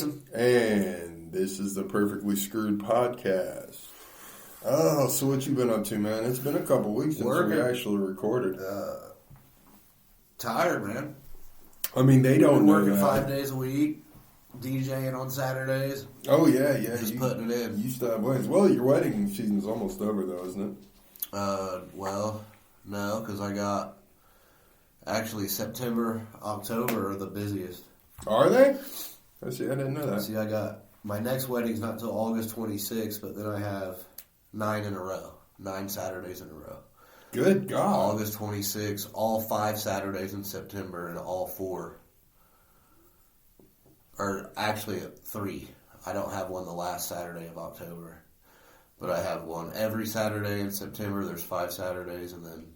Jason. And this is the Perfectly Screwed podcast. Oh, so what you been up to, man? It's been a couple weeks since we actually recorded. Tired, man. I mean, they don't know working that. 5 days a week, DJing on Saturdays. Oh, yeah. Just putting it in. You still have weddings. Well, your wedding season's almost over, though, isn't it? Well, no, because I got... Actually, September, October are the busiest. Are they? I see. I didn't know that. See, I got... My next wedding's not until August 26th, but then I have 9 in a row. 9 Saturdays in a row. Good God. August 26th, all 5 Saturdays in September, and all 4. Or actually 3. I don't have one the last Saturday of October. But I have one every Saturday in September. There's 5 Saturdays, and then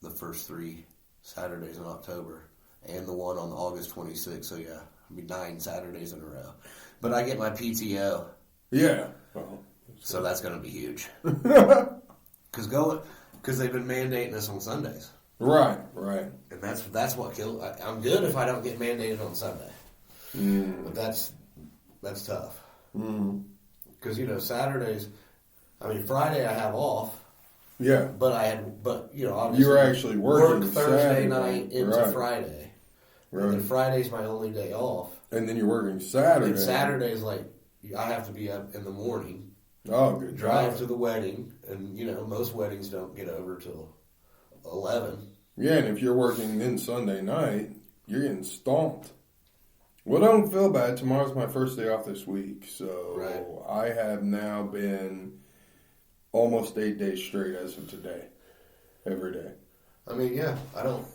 the first 3 Saturdays in October. And the one on August 26th. So, yeah, it'll be 9 Saturdays in a row. But I get my PTO. Yeah. Well, so that's going to be huge. Because they've been mandating us on Sundays. Right. And that's what kills. I'm good if I don't get mandated on Sunday. But that's tough. Because, Saturdays, Friday I have off. Yeah. But obviously. You were actually working Thursday Saturday night into Friday. Right. And then Friday's my only day off. And then you're working Saturday. And Saturday's I have to be up in the morning. Oh, good. Drive to the wedding. And, most weddings don't get over till 11. Yeah, and if you're working then Sunday night, you're getting stomped. Well, don't feel bad. Tomorrow's my first day off this week. So I have now been almost 8 days straight as of today. Every day. I don't...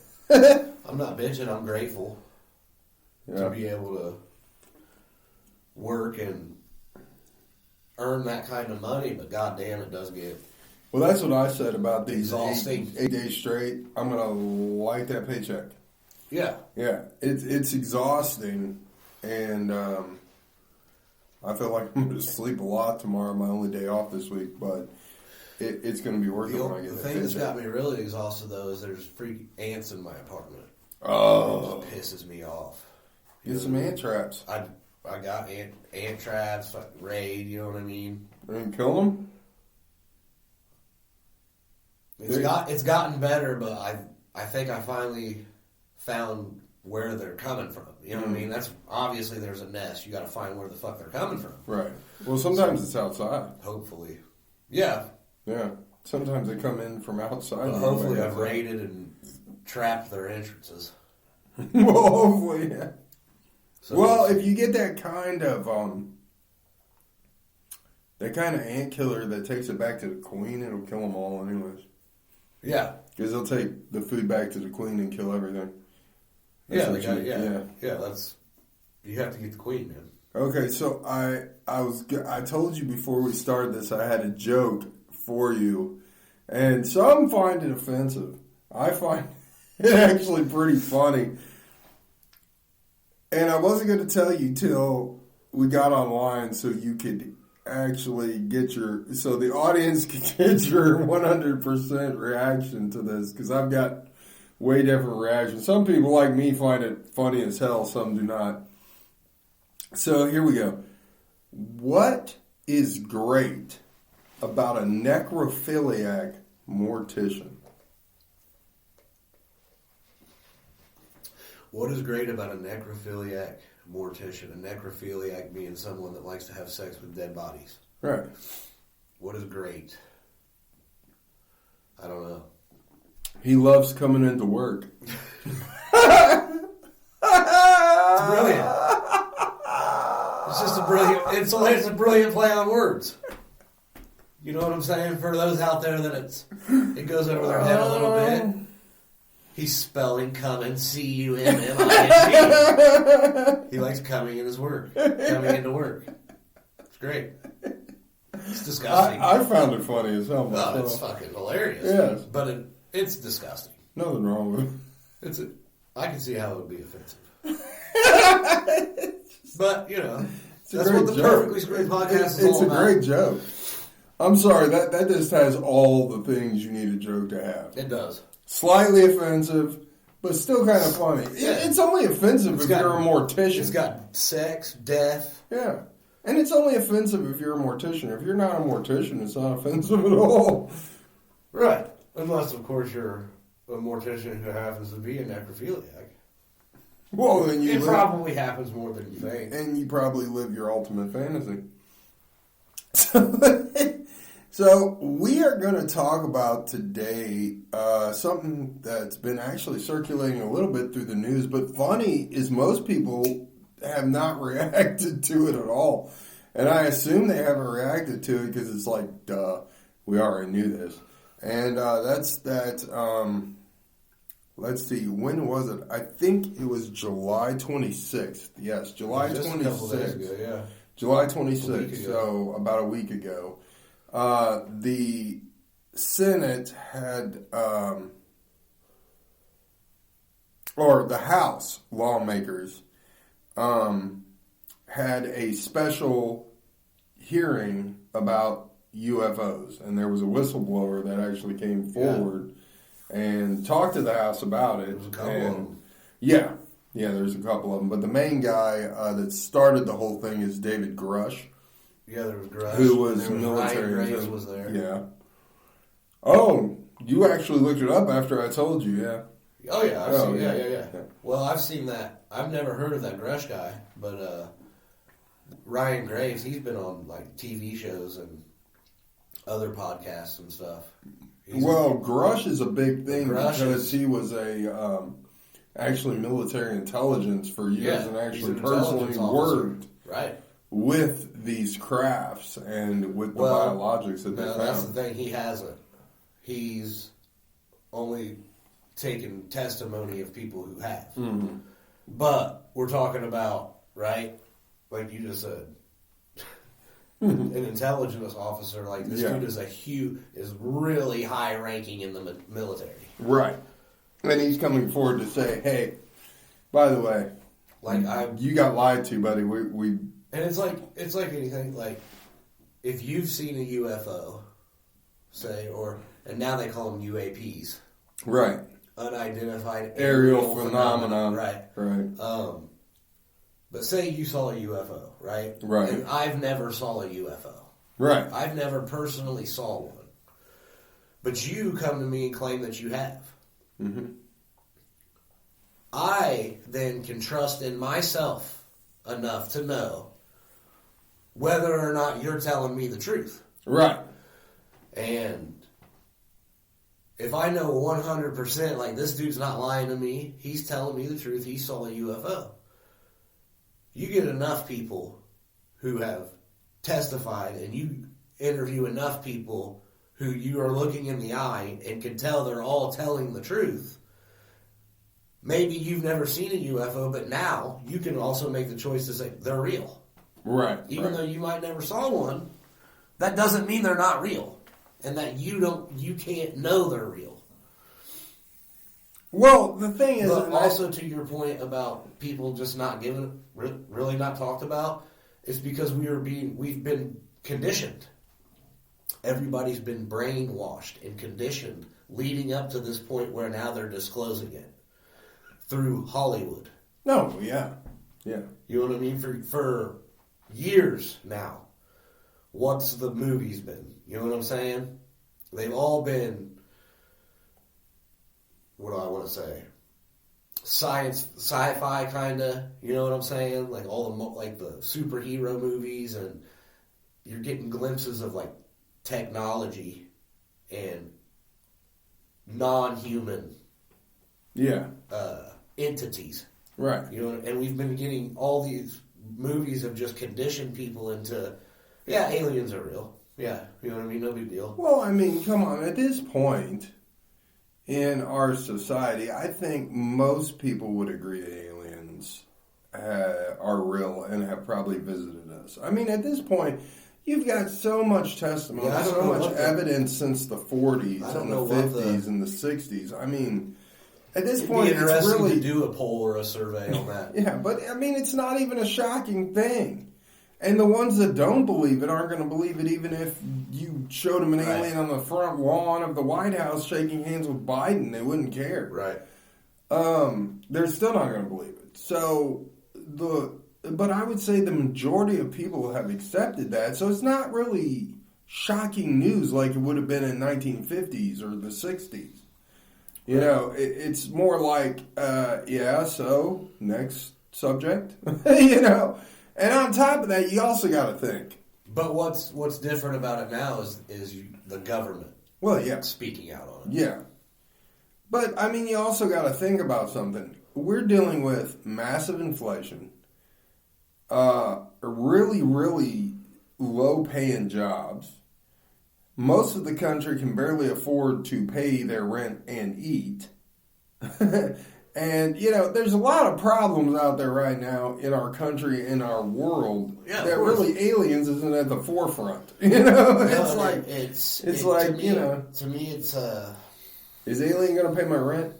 I'm not bitching. I'm grateful to be able to work and earn that kind of money, but goddamn, it does get... Well, that's what I said about these exhausting. 8 days straight. I'm going to like that paycheck. Yeah. Yeah, it's exhausting, and I feel like I'm going to sleep a lot tomorrow, my only day off this week, but it's going to be worth it when I get that paycheck. The thing that's got me really exhausted, though, is there's freaking ants in my apartment. Oh. It just pisses me off. Get some ant traps. I got ant traps, raid, you know what I mean? And kill them? It's gotten better, but I think I finally found where they're coming from. You know what I mean? That's obviously there's a nest. You got to find where the fuck they're coming from. Right. Well, sometimes it's outside. Hopefully. Yeah. Yeah. Sometimes they come in from outside. But hopefully I've raided and trapped their entrances. Well, hopefully, yeah. So if you get that kind of ant killer that takes it back to the queen, it'll kill them all anyways. Yeah. Because they'll take the food back to the queen and kill everything. Yeah, that's... You have to get the queen, man. Okay, so I told you before we started this I had a joke for you, and some find it offensive. I find it actually pretty funny. And I wasn't going to tell you till we got online so you could actually so the audience could get your 100% reaction to this, because I've got way different reactions. Some people like me find it funny as hell, some do not. So here we go. What is great about a necrophiliac mortician? What is great about a necrophiliac mortician? A necrophiliac being someone that likes to have sex with dead bodies. Right. What is great? I don't know. He loves coming into work. It's brilliant. It's just a brilliant... It's a brilliant play on words. You know what I'm saying? For those out there that it goes over their head a little bit. He's spelling coming, C-U-M-M-I-N-G. He likes coming in his work. Coming into work. It's great. It's disgusting. I found it funny as hell myself. Oh, it's fucking hilarious. Yes. But it's disgusting. Nothing wrong with it. I can see how it would be offensive. But, that's what the joke. Perfectly Screwed podcast is all about. It's a great joke. I'm sorry, that just has all the things you need a joke to have. It does. Slightly offensive, but still kind of funny. Yeah. It's only offensive if you're a mortician. It's got sex, death. Yeah. And it's only offensive if you're a mortician. If you're not a mortician, it's not offensive at all. Right. Unless, of course, you're a mortician who happens to be a necrophiliac. Well, then It probably happens more than you think. And you probably live your ultimate fantasy. So we are going to talk about today something that's been actually circulating a little bit through the news, but funny is most people have not reacted to it at all. And I assume they haven't reacted to it because it's like, duh, we already knew this. And that's that, let's see, when was it? I think it was July 26th. Yes, July 26th. Ago, yeah. July 26th, so about a week ago. The Senate had, or the House lawmakers had a special hearing about UFOs, and there was a whistleblower that actually came forward and talked to the House about it. There's a couple of them. Yeah, there's a couple of them, but the main guy that started the whole thing is David Grush. Yeah, there was Grush. Who was there was military. Ryan Graves was there. Yeah. Oh, you actually looked it up after I told you, yeah. Oh, yeah, I've seen yeah. Yeah. Well, I've seen that. I've never heard of that Grush guy, but Ryan Graves, he's been on like TV shows and other podcasts and stuff. Grush is a big thing because he was a actually military intelligence for years and actually an personally worked right with these crafts and with the biologics that they found. That's the thing. He hasn't. He's only taken testimony of people who have. Mm-hmm. But we're talking about, right, like you just said, an intelligence officer like this dude is really high ranking in the military. Right. And he's coming forward to say, hey, by the way, you got lied to, buddy. We And it's like anything, like if you've seen a UFO, say, and now they call them UAPs. Right. Unidentified aerial phenomena. Right. But say you saw a UFO, right? Right. And I've never saw a UFO. Right. I've never personally saw one. But you come to me and claim that you have. Mm-hmm. I then can trust in myself enough to know whether or not you're telling me the truth. Right. And if I know 100%, like this dude's not lying to me, he's telling me the truth, he saw a UFO. You get enough people who have testified and you interview enough people who you are looking in the eye and can tell they're all telling the truth. Maybe you've never seen a UFO, but now you can also make the choice to say they're real. Right. Even though you might never saw one, that doesn't mean they're not real. And that you can't know they're real. Well, the thing is, but also to your point about people just not giving, really not talked about, is because we've been conditioned. Everybody's been brainwashed and conditioned leading up to this point where now they're disclosing it through Hollywood. No, yeah. You know what I mean? For years now. What's the movies been? You know what I'm saying? They've all been, what do I want to say? Sci-fi kind of. You know what I'm saying? Like all the superhero movies, and you're getting glimpses of like technology and non-human entities. Right. You know, and we've been getting all these movies have just conditioned people into. Yeah, aliens are real. Yeah, you know what I mean? No big deal. Well, I mean, come on. At this point in our society, I think most people would agree that aliens are real and have probably visited us. I mean, at this point, you've got so much testimony, so much evidence since the 40s and the 50s and the 60s. I mean, at this point, it's really to do a poll or a survey on that. Yeah, but I mean, it's not even a shocking thing. And the ones that don't believe it aren't going to believe it even if you showed them an alien on the front lawn of the White House shaking hands with Biden. They wouldn't care. Right. they're still not going to believe it. So but I would say the majority of people have accepted that. So it's not really shocking news like it would have been in 1950s or the 60s. You know, it's more like, so next subject, you know. And on top of that, you also got to think. But what's different about it now is the government. Well, yeah, speaking out on it. Yeah, but I mean, you also got to think about something. We're dealing with massive inflation, really, really low-paying jobs. Most of the country can barely afford to pay their rent and eat. And, you know, there's a lot of problems out there right now in our country, in our world, that really aliens isn't at the forefront. You know, it's like, you know. To me, it's is alien going to pay my rent?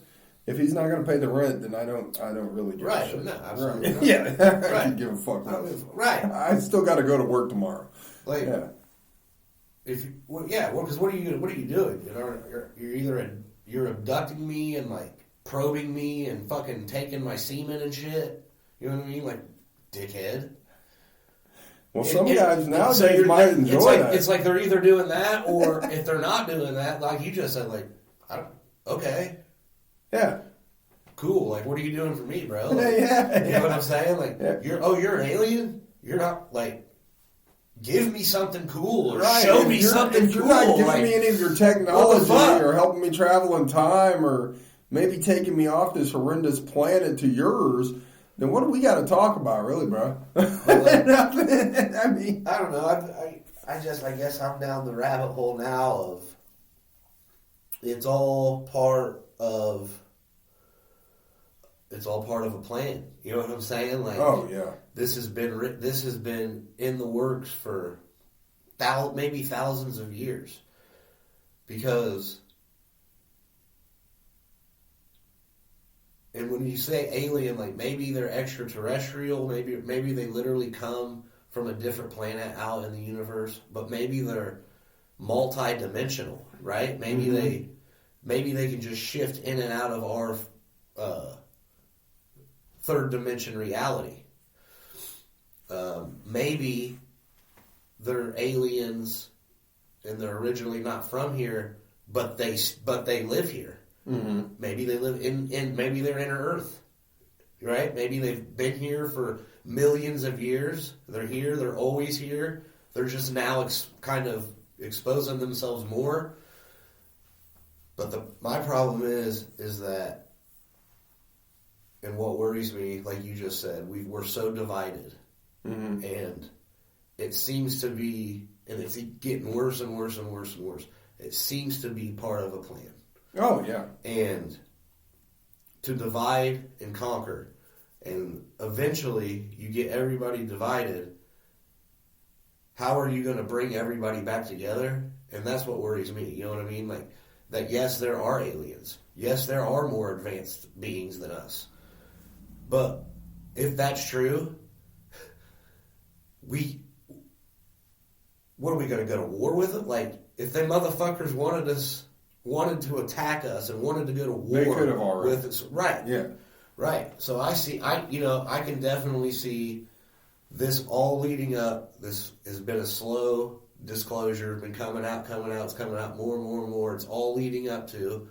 If he's not going to pay the rent, then I don't really give a shit. No, absolutely. Right. Yeah, I can give a fuck. Right. I still got to go to work tomorrow. Like, yeah. Because what are you doing? You know, you're either you're abducting me and like probing me and fucking taking my semen and shit. You know what I mean? Like, dickhead. Well, some guys nowadays might enjoy that. It's like they're either doing that, or if they're not doing that, like you just said, like, okay. Yeah. Cool. Like, what are you doing for me, bro? Like, yeah. You know what I'm saying? Like, you're an alien? You're not, like, give me something cool or show me something cool. If you're not giving me any of your technology or helping me travel in time or maybe taking me off this horrendous planet to yours, then what do we got to talk about, really, bro? Nothing. I mean, I don't know. I guess I'm down the rabbit hole now of it's all part of a plan. You know what I'm saying? Like, oh yeah, this has been in the works for maybe thousands of years, because. And when you say alien, like maybe they're extraterrestrial, maybe they literally come from a different planet out in the universe, but maybe they're multi-dimensional, right? Maybe they can just shift in and out of our third dimension reality. Maybe they're aliens and they're originally not from here, but they live here. Mm-hmm. Maybe they live maybe they're inner Earth, right? Maybe they've been here for millions of years. They're here. They're always here. They're just now kind of exposing themselves more. But my problem is that, and what worries me, like you just said, we're so divided, and it seems to be, and it's getting worse and worse and worse and worse. It seems to be part of a plan. Oh, yeah. And to divide and conquer. And eventually you get everybody divided. How are you going to bring everybody back together? And that's what worries me. You know what I mean? Like, that yes, there are aliens. Yes, there are more advanced beings than us. But if that's true, what are we going to go to war with them? Like, if them motherfuckers wanted to attack us and wanted to go to war, they could have already. With us. Right. Yeah. Right. So I can definitely see this all leading up. This has been a slow disclosure, been coming out, it's coming out more and more and more. It's all leading up to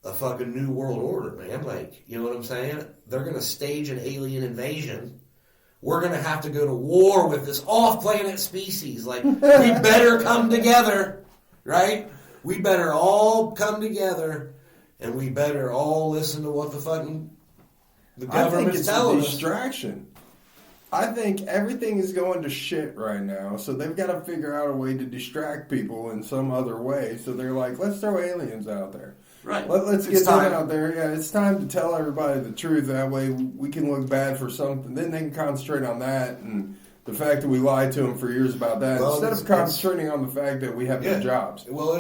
a fucking new world order, man. Like, you know what I'm saying? They're going to stage an alien invasion. We're going to have to go to war with this off-planet species. Like, we better come together, right? We better all come together, and we better all listen to what the government's telling us. I think it's a distraction. I think everything is going to shit right now, so they've got to figure out a way to distract people in some other way. So they're like, let's throw aliens out there. Right. Let's get them out there. Yeah, it's time to tell everybody the truth. That way we can look bad for something. Then they can concentrate on that and the fact that we lied to them for years about that, instead of concentrating on the fact that we have good jobs. Well,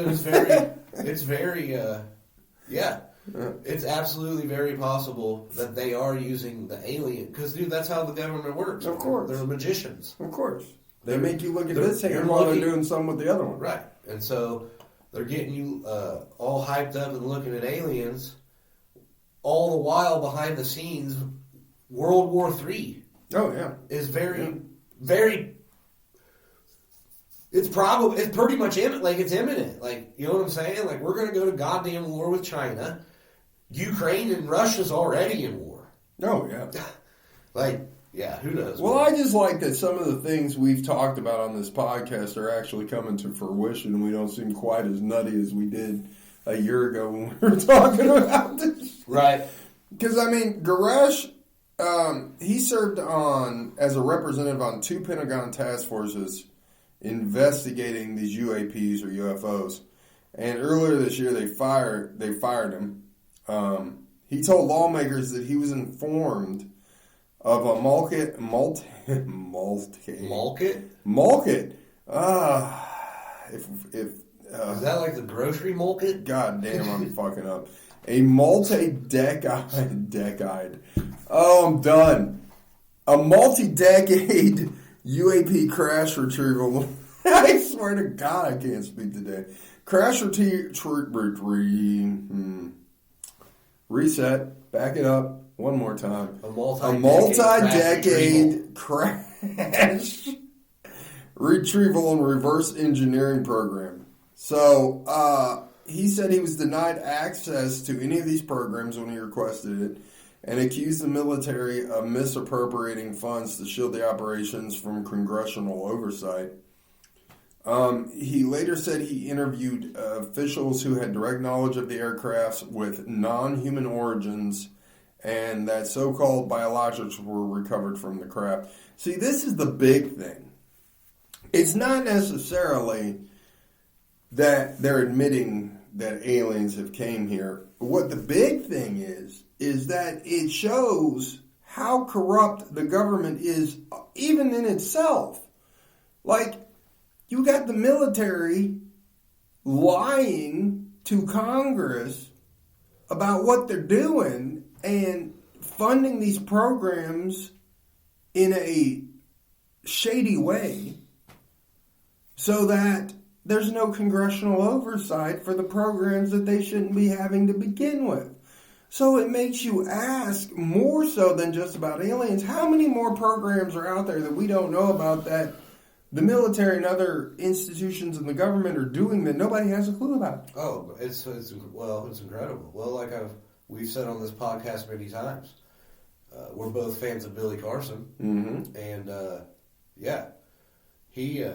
it's absolutely very possible that they are using the alien, because, dude, that's how the government works. Of course. They're magicians. Of course. They make you look at this hand while they're doing something with the other one. Right. And so they're getting you all hyped up and looking at aliens all the while behind the scenes, World War III Oh, yeah. is very. It's pretty much imminent. Like, it's imminent. Like, you know what I'm saying? Like, we're going to go to goddamn war with China. Ukraine and Russia's already in war. Oh, yeah. Like, yeah, who knows? Well, I just like that some of the things we've talked about on this podcast are actually coming to fruition. We don't seem quite as nutty as we did a year ago when we were talking about this. Right. Because, I mean, Garesh, he served as a representative on 2 Pentagon task forces investigating these UAPs or UFOs. And earlier this year, they fired him. He told lawmakers that he was informed of a Malkit. Is that like the grocery Malkit? God damn, I'm fucking up. A multi-decade. Oh, I'm done. A multi-decade UAP crash retrieval. I swear to God, I can't speak today. Crash reset. Back it up one more time. A multi-decade crash retrieval and reverse engineering program. So he said he was denied access to any of these programs when he requested it, and accused the military of misappropriating funds to shield the operations from congressional oversight. He later said he interviewed officials who had direct knowledge of the aircrafts with non-human origins, and that so-called biologics were recovered from the craft. See, this is the big thing. It's not necessarily that they're admitting that aliens have came here. What the big thing is that it shows how corrupt the government is, even in itself. Like, you got the military lying to Congress about what they're doing and funding these programs in a shady way so that there's no congressional oversight for the programs that they shouldn't be having to begin with. So it makes you ask, more so than just about aliens, how many more programs are out there that we don't know about that the military and other institutions in the government are doing that nobody has a clue about? Oh, it's incredible. Well, like we've said on this podcast many times, we're both fans of Billy Carson, and he.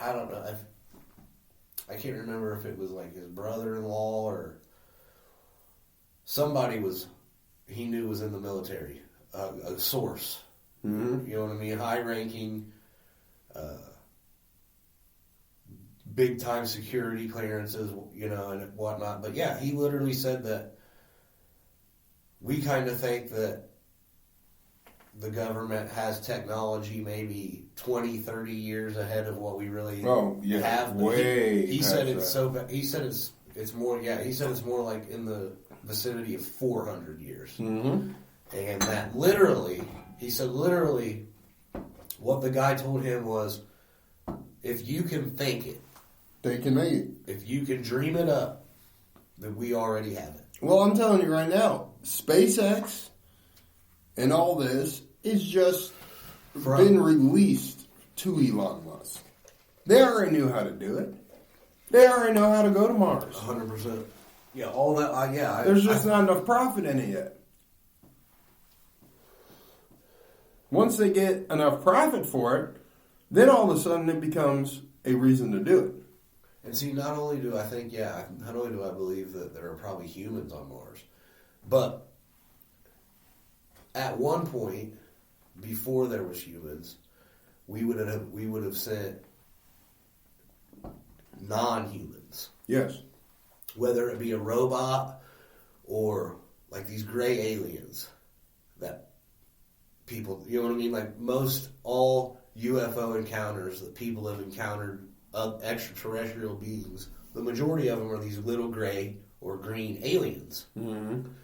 I don't know. I can't remember if it was like his brother-in-law or somebody he knew was in the military, a source. You know what I mean? High-ranking, big-time security clearances, and whatnot. But yeah, he literally said that we kind of think that the government has technology maybe 20, 30 years ahead of what we really have. Way. He said it's so bad. He said it's more. Yeah, he said it's more like in the vicinity of 400 years. And that literally, he said literally, what the guy told him was, if you can think it, they can make it. If you can dream it up, then we already have it. Well, I'm telling you right now, SpaceX and all this is just been released to Elon Musk. They already knew how to do it. They already know how to go to Mars. 100%. Yeah, all that. There's just not enough profit in it yet. Once they get enough profit for it, then all of a sudden it becomes a reason to do it. And see, not only do I believe that there are probably humans on Mars, but at one point, before there was humans, we would have sent non-humans. Yes. Whether it be a robot or like these gray aliens that people, you know what I mean? Like all UFO encounters that people have encountered of extraterrestrial beings, the majority of them are these little gray or green aliens. And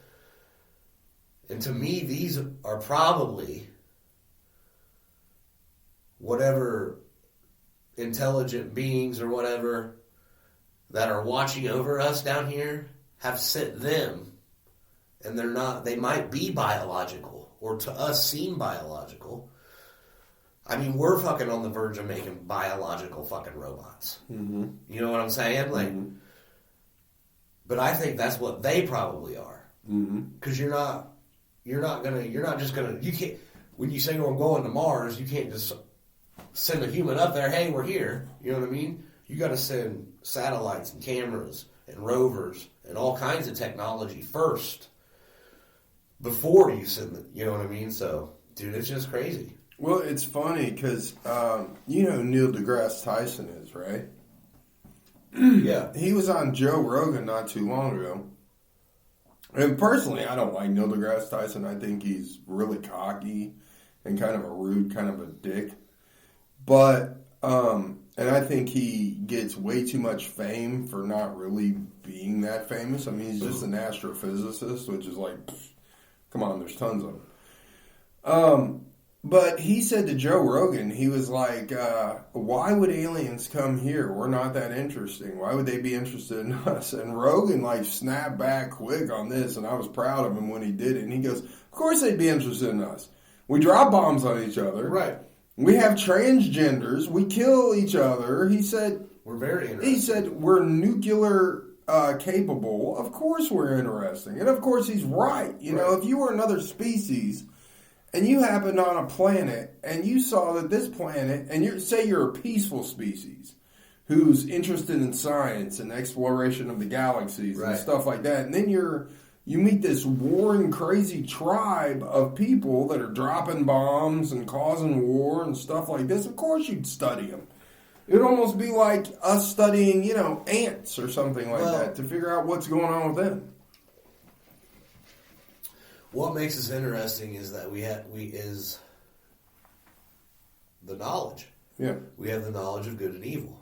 to me, these are probably whatever intelligent beings or whatever that are watching over us down here have sent them and they're not. They might be biological, or to us seem biological. I mean, we're fucking on the verge of making biological fucking robots. Mm-hmm. You know what I'm saying? Like, but I think that's what they probably are. Because you're not just gonna. You can't. When you say, "Oh, I'm going to Mars," you can't just send a human up there. Hey, we're here. You know what I mean? You got to send satellites and cameras and rovers and all kinds of technology first before you send it. You know what I mean? So, dude, it's just crazy. Well, it's funny because you know who Neil deGrasse Tyson is, right? Yeah. He was on Joe Rogan not too long ago. And personally, I don't like Neil deGrasse Tyson. I think he's really cocky and kind of a rude, kind of a dick. But, and I think he gets way too much fame for not really being that famous. I mean, he's just an astrophysicist, which is like, pfft, come on, there's tons of them. But he said to Joe Rogan, he was like, why would aliens come here? We're not that interesting. Why would they be interested in us? And Rogan like snapped back quick on this, and I was proud of him when he did it. And he goes, of course they'd be interested in us. We drop bombs on each other. Right. We have transgenders. We kill each other. He said, we're very interesting. He said, we're nuclear capable. Of course we're interesting. And of course he's right. You know, if you were another species and you happened on a planet and you saw that this planet, and say you're a peaceful species who's interested in science and exploration of the galaxies and stuff like that, and then you meet this warring, crazy tribe of people that are dropping bombs and causing war and stuff like this, of course you'd study them. It would almost be like us studying, you know, ants or something like that to figure out what's going on with them. What makes us interesting is that is the knowledge. Yeah. We have the knowledge of good and evil.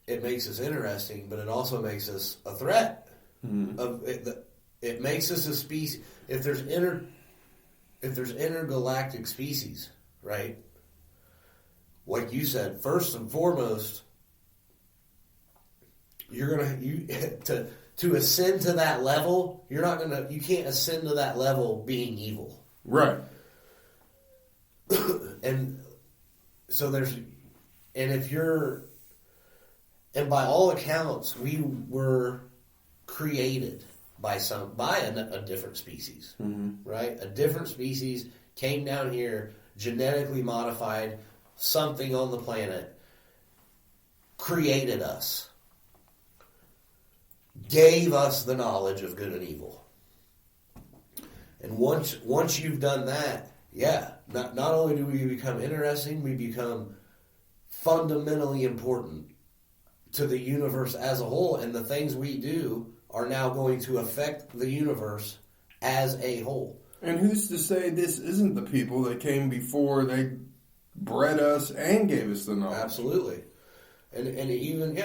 It makes us interesting, but it also makes us a threat. It makes us a species. If there's intergalactic species, right? Like you said, first and foremost, to ascend to that level, you can't ascend to that level being evil. Right. And so and by all accounts, we were created by a different species, right? A different species came down here, genetically modified something on the planet, created us, gave us the knowledge of good and evil. And once you've done that, not only do we become interesting, we become fundamentally important to the universe as a whole, and the things we do are now going to affect the universe as a whole. And who's to say this isn't the people that came before they bred us and gave us the knowledge? Absolutely. And even,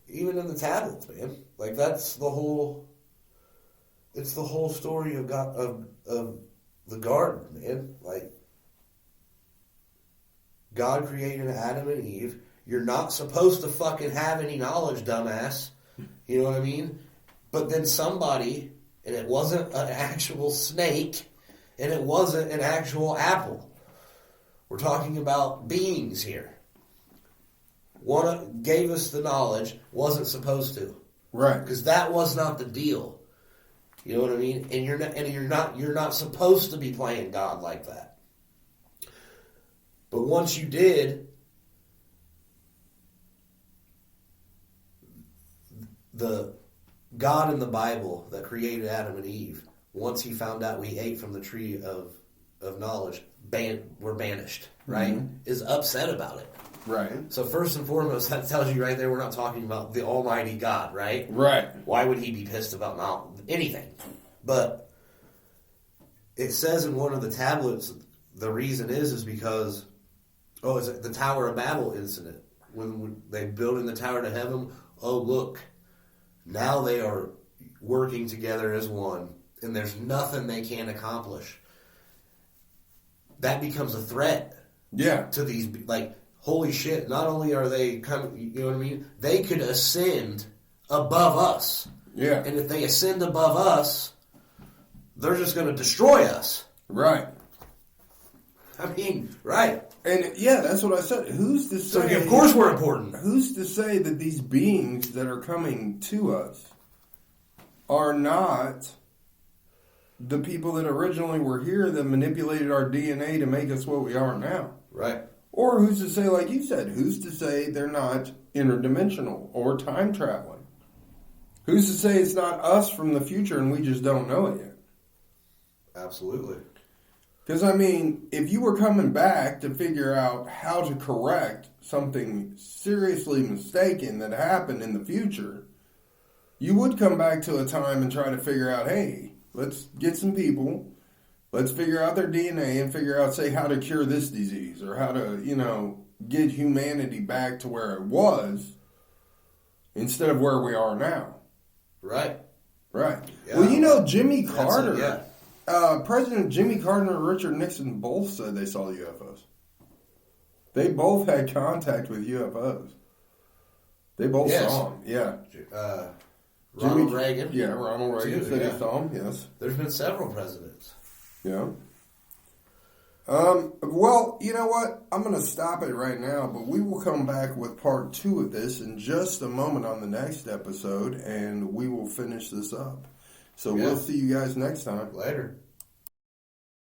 even in the tablets, man. Like, that's the whole... It's the whole story of God, of the garden, man. Like, God created Adam and Eve. You're not supposed to fucking have any knowledge, dumbass. You know what I mean? But then somebody, and it wasn't an actual snake, and it wasn't an actual apple. We're talking about beings here. One gave us the knowledge, wasn't supposed to. Right. Because that was not the deal. You know what I mean? And you're not supposed to be playing God like that. But once you did, the God in the Bible that created Adam and Eve, once he found out we ate from the tree of knowledge, we're banished, right? Is upset about it. Right. So first and foremost, that tells you right there we're not talking about the Almighty God, right? Right. Why would he be pissed about anything? But it says in one of the tablets, the reason is because, is it the Tower of Babel incident? When they built in the Tower to Heaven, look, now they are working together as one, and there's nothing they can't accomplish. That becomes a threat. Yeah. To these, like, holy shit, not only are they coming, you know what I mean? They could ascend above us. Yeah. And if they ascend above us, they're just going to destroy us. Right. I mean, right. And yeah, that's what I said. Who's to say? So of course we're important. Who's to say that these beings that are coming to us are not the people that originally were here that manipulated our DNA to make us what we are now? Right. Or who's to say, like you said, who's to say they're not interdimensional or time traveling? Who's to say it's not us from the future and we just don't know it yet? Absolutely. Because, I mean, if you were coming back to figure out how to correct something seriously mistaken that happened in the future, you would come back to a time and try to figure out, hey, let's get some people, let's figure out their DNA and figure out, say, how to cure this disease or how to, get humanity back to where it was instead of where we are now. Right. Right. Yeah. Well, Jimmy Carter... Yeah. President Jimmy Carter and Richard Nixon both said they saw UFOs. They both had contact with UFOs. They both saw them, yeah. Ronald Reagan. Yeah, Ronald Reagan said he saw them, yes. There's been several presidents. Yeah. Well, you know what? I'm going to stop it right now, but we will come back with part 2 of this in just a moment on the next episode, and we will finish this up. So we'll see you guys next time. Later.